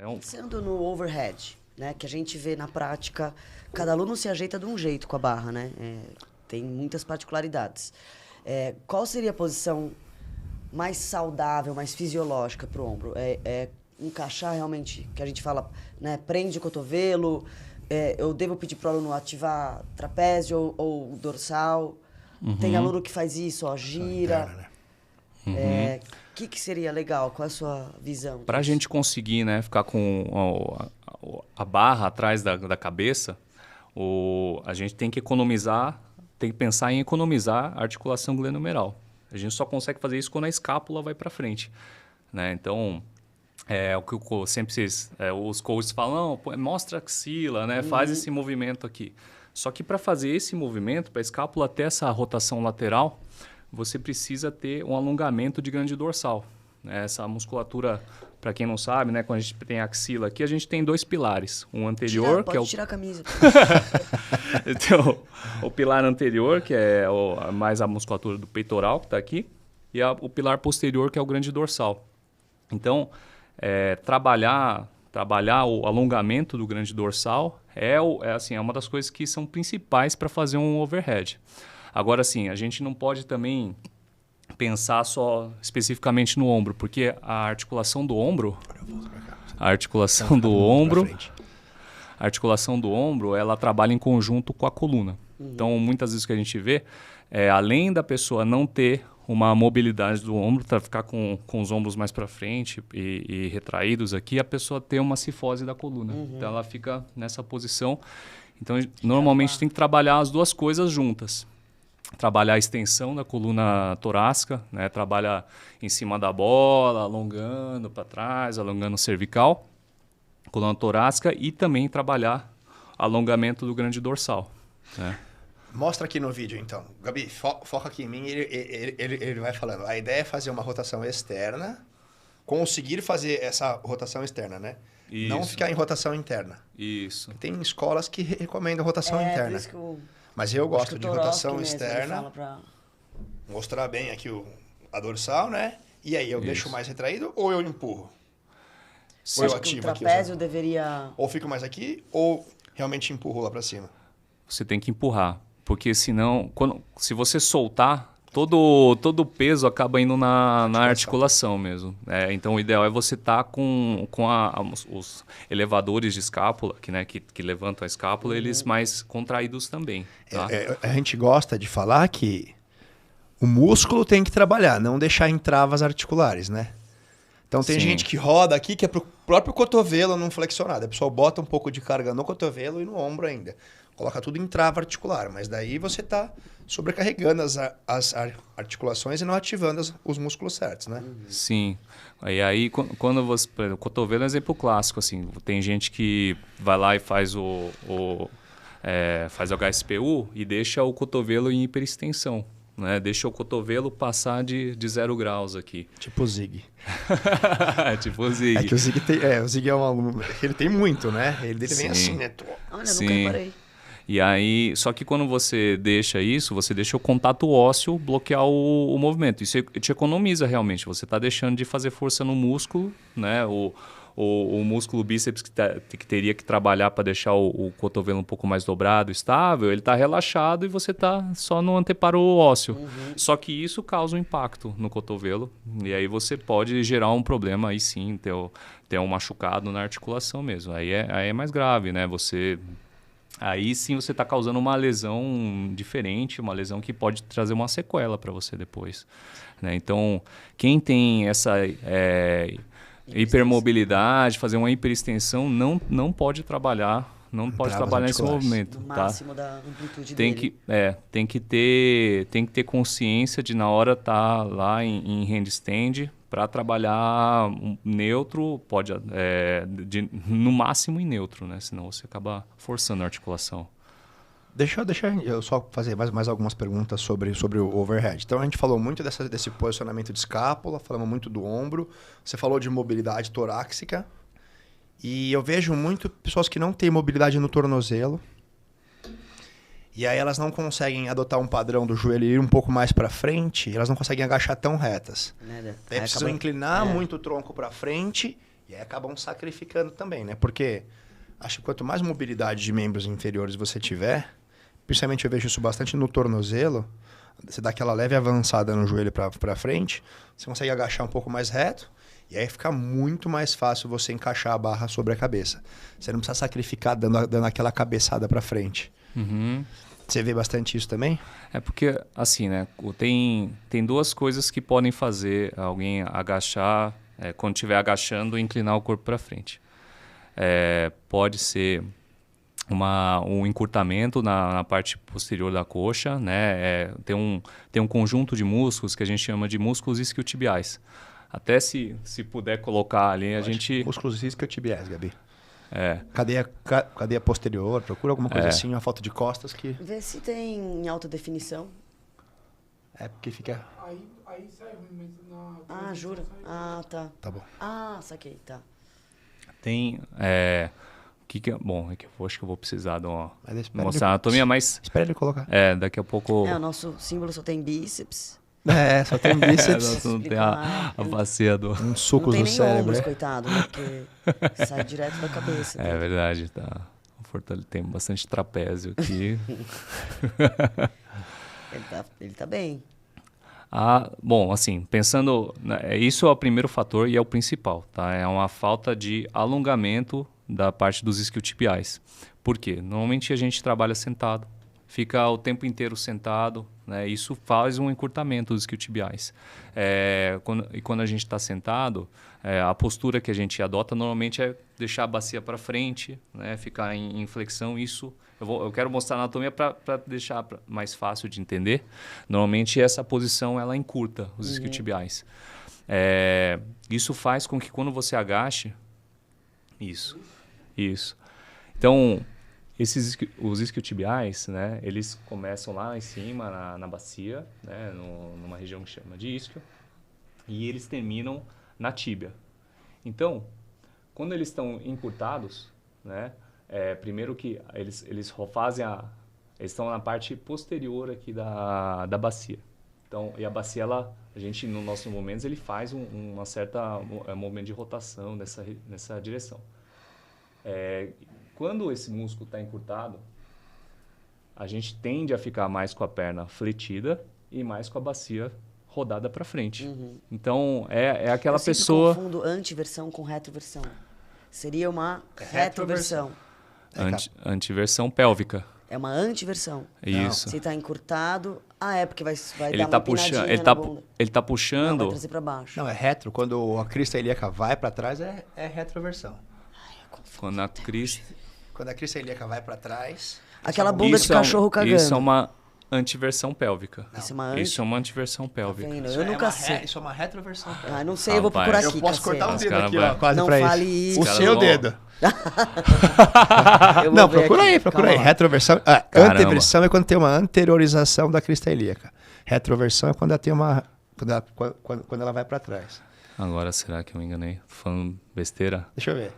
Pensando no overhead, né, que a gente vê na prática, cada aluno se ajeita de um jeito com a barra, né? Tem muitas particularidades. Qual seria a posição mais saudável, mais fisiológica para o ombro? Encaixar realmente, que a gente fala, né, prende o cotovelo, eu devo pedir para o aluno ativar trapézio ou dorsal? Tem aluno que faz isso, ó, gira. Interna, né? Que seria legal? Qual é a sua visão? Para a gente conseguir, né, ficar com a barra atrás da cabeça, a gente tem que economizar, tem que pensar em economizar a articulação glenohumeral. A gente só consegue fazer isso quando a escápula vai para frente, né? Então, o que os coaches falam, não, mostra a axila, né? Faz esse movimento aqui. Só que para fazer esse movimento, para a escápula ter essa rotação lateral, você precisa ter um alongamento de grande dorsal. Essa musculatura, para quem não sabe, né, quando a gente tem a axila aqui, a gente tem 2 pilares. Um anterior, pode tirar a camisa. Então, o pilar anterior, que é mais a musculatura do peitoral, que está aqui, e o pilar posterior, que é o grande dorsal. Então, trabalhar o alongamento do grande dorsal é uma das coisas que são principais para fazer um overhead. Agora, sim, a gente não pode também pensar só especificamente no ombro, porque a articulação do ombro, ela trabalha em conjunto com a coluna. Então, muitas vezes o que a gente vê além da pessoa não ter uma mobilidade do ombro, para ficar com os ombros mais para frente e retraídos aqui, a pessoa tem uma cifose da coluna. Então, ela fica nessa posição. Então, normalmente tem que trabalhar as duas coisas juntas. Trabalhar a extensão da coluna torácica, né? Trabalha em cima da bola, alongando para trás, alongando o cervical, coluna torácica, e também trabalhar alongamento do grande dorsal, né? Mostra aqui no vídeo, então. Gabi, foca aqui em mim e ele vai falando. A ideia é fazer uma rotação externa, conseguir fazer essa rotação externa, né? Isso. Não ficar em rotação interna. Isso. Tem escolas que recomendam rotação interna. Por isso que Mas eu gosto de rotação mesmo, externa. Mostrar bem aqui a dorsal, né? E aí, eu deixo mais retraído ou eu empurro? Ou eu ativo aqui? O trapézio deveria... Ou fico mais aqui ou realmente empurro lá para cima? Você tem que empurrar. Porque senão, se você soltar, todo o peso acaba indo na articulação mesmo. Então, o ideal é você estar com os elevadores de escápula, que levantam a escápula, eles mais contraídos também. Tá? A gente gosta de falar que o músculo tem que trabalhar, não deixar em travas articulares, né? Então, tem gente que roda aqui que é pro próprio cotovelo não flexionado. A pessoa bota um pouco de carga no cotovelo e no ombro ainda. Coloca tudo em trava articular, mas daí você está sobrecarregando as articulações e não ativando os músculos certos, né? Sim. E aí, quando você... O cotovelo é um exemplo clássico, assim. Tem gente que vai lá e faz faz o HSPU e deixa o cotovelo em hiperextensão, né? Deixa o cotovelo passar de 0 graus aqui. Tipo o Zig. Tipo o Zig. É que o Zig tem... o Zig é um aluno... Ele tem muito, né? Ele vem assim, né? Olha, nunca reparei. E aí, só que quando você deixa isso, você deixa o contato ósseo bloquear o movimento. Isso te economiza realmente. Você está deixando de fazer força no músculo, né? O músculo bíceps que teria que trabalhar para deixar o cotovelo um pouco mais dobrado, estável, ele está relaxado e você está só no anteparo ósseo. Só que isso causa um impacto no cotovelo e aí você pode gerar um problema, aí sim, ter um machucado na articulação mesmo. Aí é mais grave, né? Aí sim você está causando uma lesão diferente, uma lesão que pode trazer uma sequela para você depois, né? Então, quem tem essa hipermobilidade, fazer uma hiperextensão, não pode trabalhar, nesse movimento. No máximo da amplitude dele. Tem que ter consciência de na hora estar lá em handstand para trabalhar neutro, no máximo em neutro, né? Senão você acaba forçando a articulação. Deixa eu só fazer mais algumas perguntas sobre o overhead. Então, a gente falou muito desse posicionamento de escápula, falamos muito do ombro, você falou de mobilidade torácica, e eu vejo muito pessoas que não têm mobilidade no tornozelo, e aí elas não conseguem adotar um padrão do joelho e ir um pouco mais para frente, elas não conseguem agachar tão retas. Daí precisam inclinar muito o tronco para frente E aí acabam sacrificando também, né? Porque acho que quanto mais mobilidade de membros inferiores você tiver, principalmente eu vejo isso bastante no tornozelo, você dá aquela leve avançada no joelho para frente, você consegue agachar um pouco mais reto, e aí fica muito mais fácil você encaixar a barra sobre a cabeça. Você não precisa sacrificar dando aquela cabeçada para frente. Uhum. Você vê bastante isso também? É porque, assim, né? Tem duas coisas que podem fazer alguém agachar, quando estiver agachando, inclinar o corpo para frente. Pode ser um encurtamento na parte posterior da coxa, né? Tem um conjunto de músculos que a gente chama de músculos isquiotibiais. Até se puder colocar ali, a gente... Músculos isquiotibiais, Gabi. É. Cadeia posterior, procura alguma coisa assim, uma foto de costas que... Vê se tem em alta definição. É porque fica... Aí sai ruim, mas na... Ah, jura? Ah, tá. Tá bom. Ah, saquei, tá. Tem... Bom, é que eu acho que eu vou precisar de mostrar a ele- anatomia, mas... Espera ele colocar. Daqui a pouco... O nosso símbolo só tem bíceps. Só tem bíceps. Não tem a bacia do... Um Não sucos tem no nem cérebro. ombros, né? coitado, né? Porque sai direto da cabeça. É verdade, tá. Tem bastante trapézio aqui. Ele tá bem. Bom, assim, pensando... Isso é o primeiro fator e é o principal, tá? É uma falta de alongamento da parte dos isquiotibiais. Por quê? Normalmente a gente trabalha sentado, fica o tempo inteiro sentado, né? Isso faz um encurtamento dos isquiotibiais. Quando a gente está sentado, a postura que a gente adota normalmente é deixar a bacia para frente, né? Ficar em flexão. Isso eu quero mostrar a anatomia para deixar mais fácil de entender. Normalmente essa posição ela encurta os isquiotibiais. Isso faz com que quando você agache... Isso. Então, os isquiotibiais, né, eles começam lá em cima, na bacia, né, numa região que chama de isquio, e eles terminam na tíbia. Então, quando eles estão encurtados, né, primeiro que eles fazem eles estão na parte posterior aqui da bacia. Então, e a bacia, a gente, nos nossos movimentos, ele faz uma certa movimento de rotação nessa direção. Quando esse músculo está encurtado, a gente tende a ficar mais com a perna fletida e mais com a bacia rodada para frente. Então, é aquela Eu sempre pessoa... confundo antiversão com retroversão. Seria uma retroversão. Antiversão pélvica. É uma antiversão. Isso. Se tá encurtado, porque vai Ele dar tá uma puxando, empinadinha na bunda. ele tá Não, puxando. vai trazer pra baixo. Não, é retro. Quando a crista ilíaca vai para trás, é retroversão. Quando a crista... Quando a crista ilíaca vai para trás... Aquela bunda de cachorro cagando. Isso é uma antiversão pélvica. Isso é uma antiversão pélvica. vendo? Eu nunca sei. Isso é uma retroversão. Não sei, eu vou procurar Rapaz, aqui. Eu posso cortar um cacete. dedo aqui, vai. ó, quase Não pra fale isso. isso. O Os seu caras dedo. Eu vou Não, ver procura aqui. aí, procura aí. Calma lá. Retroversão. Caramba. Anteversão é quando tem uma anteriorização da crista ilíaca. Retroversão é quando ela tem uma... Quando ela vai para trás. Agora, será que eu me enganei? Tô falando besteira? Deixa eu ver.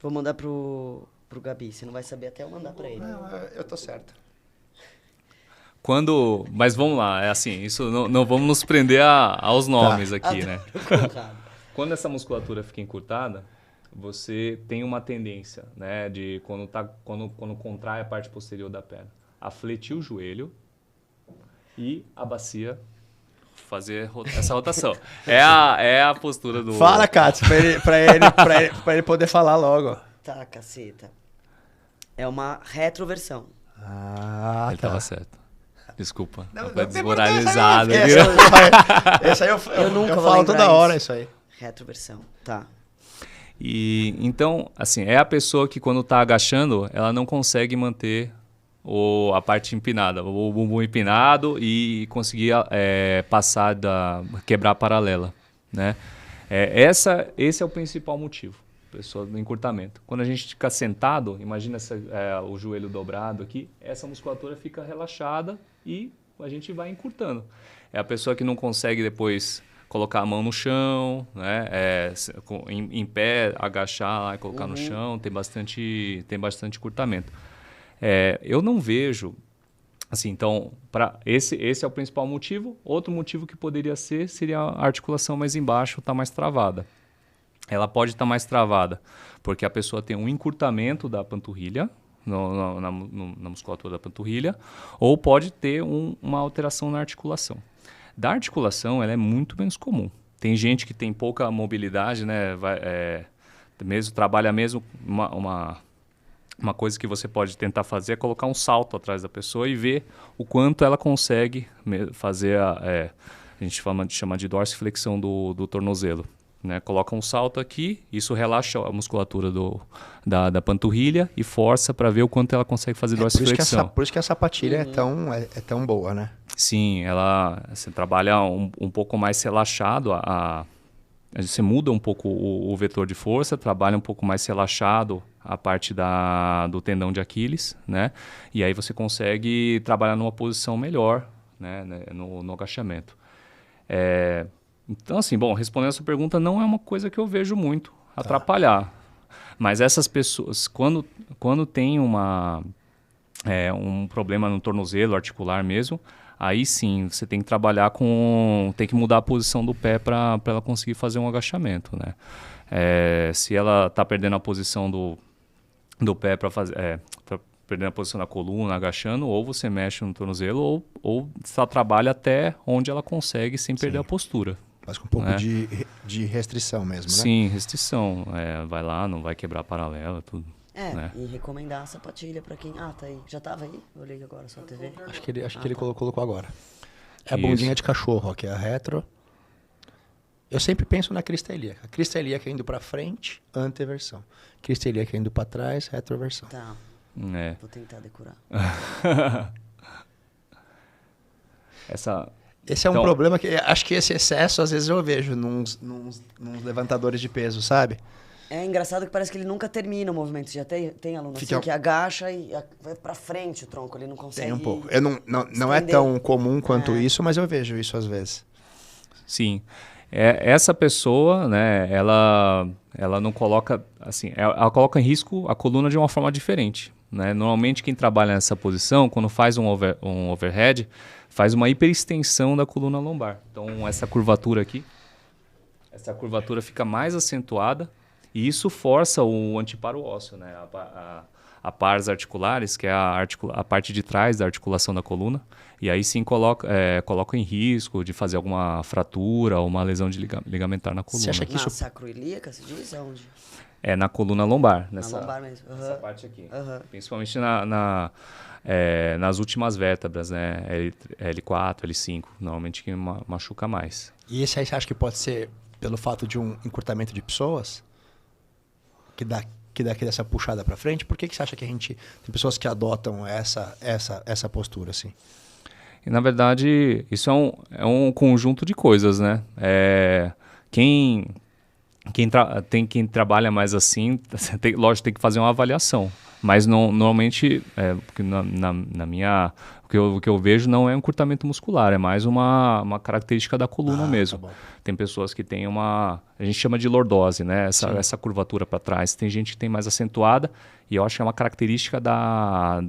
Vou mandar pro Gabi. Você não vai saber até eu mandar pra ele. Não, eu tô certo. Mas vamos lá, é assim, isso não vamos nos prender aos nomes aqui, né? Quando essa musculatura fica encurtada, você tem uma tendência, né, de quando contrai a parte posterior da perna, a fletir o joelho e a bacia fazer essa rotação. É a postura do... Fala, Katz, pra ele poder falar logo. Tá, caceta. É uma retroversão. Ele tava certo. Desculpa, Não foi tem desmoralizado. Esse aí Eu nunca vou falo lembrar toda hora isso. isso aí. Retroversão. Tá. E então, assim, é a pessoa que quando está agachando, ela não consegue manter a parte empinada, o bumbum empinado e conseguir passar quebrar a paralela, né? Esse é o principal motivo, pessoa do encurtamento. Quando a gente fica sentado, imagina o joelho dobrado aqui, essa musculatura fica relaxada e a gente vai encurtando. É a pessoa que não consegue depois colocar a mão no chão, né? Em pé, agachar lá e colocar no chão, tem bastante encurtamento. Eu não vejo Assim, então, esse é o principal motivo. Outro motivo que poderia ser seria a articulação mais embaixo estar mais travada. Ela pode estar mais travada porque a pessoa tem um encurtamento da panturrilha, na musculatura da panturrilha, ou pode ter uma alteração na articulação. Da articulação, ela é muito menos comum. Tem gente que tem pouca mobilidade, né? Trabalha mesmo uma coisa que você pode tentar fazer é colocar um salto atrás da pessoa e ver o quanto ela consegue fazer a gente chama de dorsiflexão do tornozelo. Né? Coloca um salto aqui, isso relaxa a musculatura da panturrilha e força para ver o quanto ela consegue fazer dorsiflexão. Por isso que a sapatilha é tão boa, né? Sim, você trabalha um pouco mais relaxado, você muda um pouco o vetor de força, trabalha um pouco mais relaxado a parte do tendão de Aquiles, né? E aí você consegue trabalhar numa posição melhor, né? No agachamento. Então, assim, respondendo a sua pergunta, não é uma coisa que eu vejo muito atrapalhar. Mas essas pessoas, quando tem um problema no tornozelo articular mesmo, aí sim, você tem que trabalhar tem que mudar a posição do pé para ela conseguir fazer um agachamento, né? Se ela está perdendo a posição do pé perdendo a posição da coluna, agachando, ou você mexe no tornozelo, ou só trabalha até onde ela consegue sem perder a postura. Mas com um pouco de restrição mesmo, né? Sim, restrição. Vai lá, não vai quebrar a paralela, tudo. Né? E recomendar a sapatilha pra quem... tá aí. Já tava aí? Eu olhei agora só a TV. Acho que ele colocou agora. É a bundinha de cachorro, ó, que é a retro. Eu sempre penso na crista ilíaca. A crista ilíaca indo pra frente, anteversão. Crista ilíaca indo pra trás, retroversão. Tá. Vou tentar decorar. Esse é um problema que... Acho que esse excesso, às vezes, eu vejo nos levantadores de peso, sabe? É engraçado que parece que ele nunca termina o movimento. Já tem aluno assim que agacha e vai pra frente o tronco, ele não consegue. Tem um pouco. Não é tão comum quanto isso, mas eu vejo isso às vezes. Sim. Essa pessoa, né, ela não coloca, assim, ela coloca em risco a coluna de uma forma diferente. Né? Normalmente quem trabalha nessa posição, quando faz um overhead, faz uma hiperextensão da coluna lombar. Então essa curvatura fica mais acentuada. E isso força o anteparo ósseo, né? A pars articulares, que é a parte de trás da articulação da coluna. E aí sim coloca em risco de fazer alguma fratura ou uma lesão ligamentar na coluna. Você acha que isso... Na sacroilíaca, se diz? Aonde? Na coluna lombar. Na lombar mesmo. Nessa parte aqui. Principalmente nas últimas vértebras, né? L4, L5. Normalmente que machuca mais. E esse aí você acha que pode ser pelo fato de um encurtamento de pessoas? Que dá aqui dessa puxada para frente? Por que você acha que tem pessoas que adotam essa postura assim? E, na verdade, isso é um conjunto de coisas, né? Quem trabalha mais assim, lógico, tem que fazer uma avaliação. Mas normalmente, porque o que eu vejo não é um encurtamento muscular, é mais uma característica da coluna mesmo. Tá bom. Tem pessoas que têm a gente chama de lordose, né? Essa curvatura para trás. Tem gente que tem mais acentuada e eu acho que é uma característica da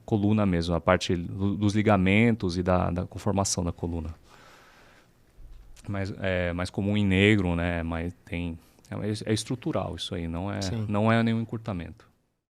coluna mesmo, a parte dos ligamentos e da conformação da coluna. Mas é mais comum em negro, né? Mas é estrutural isso aí, não é nenhum encurtamento.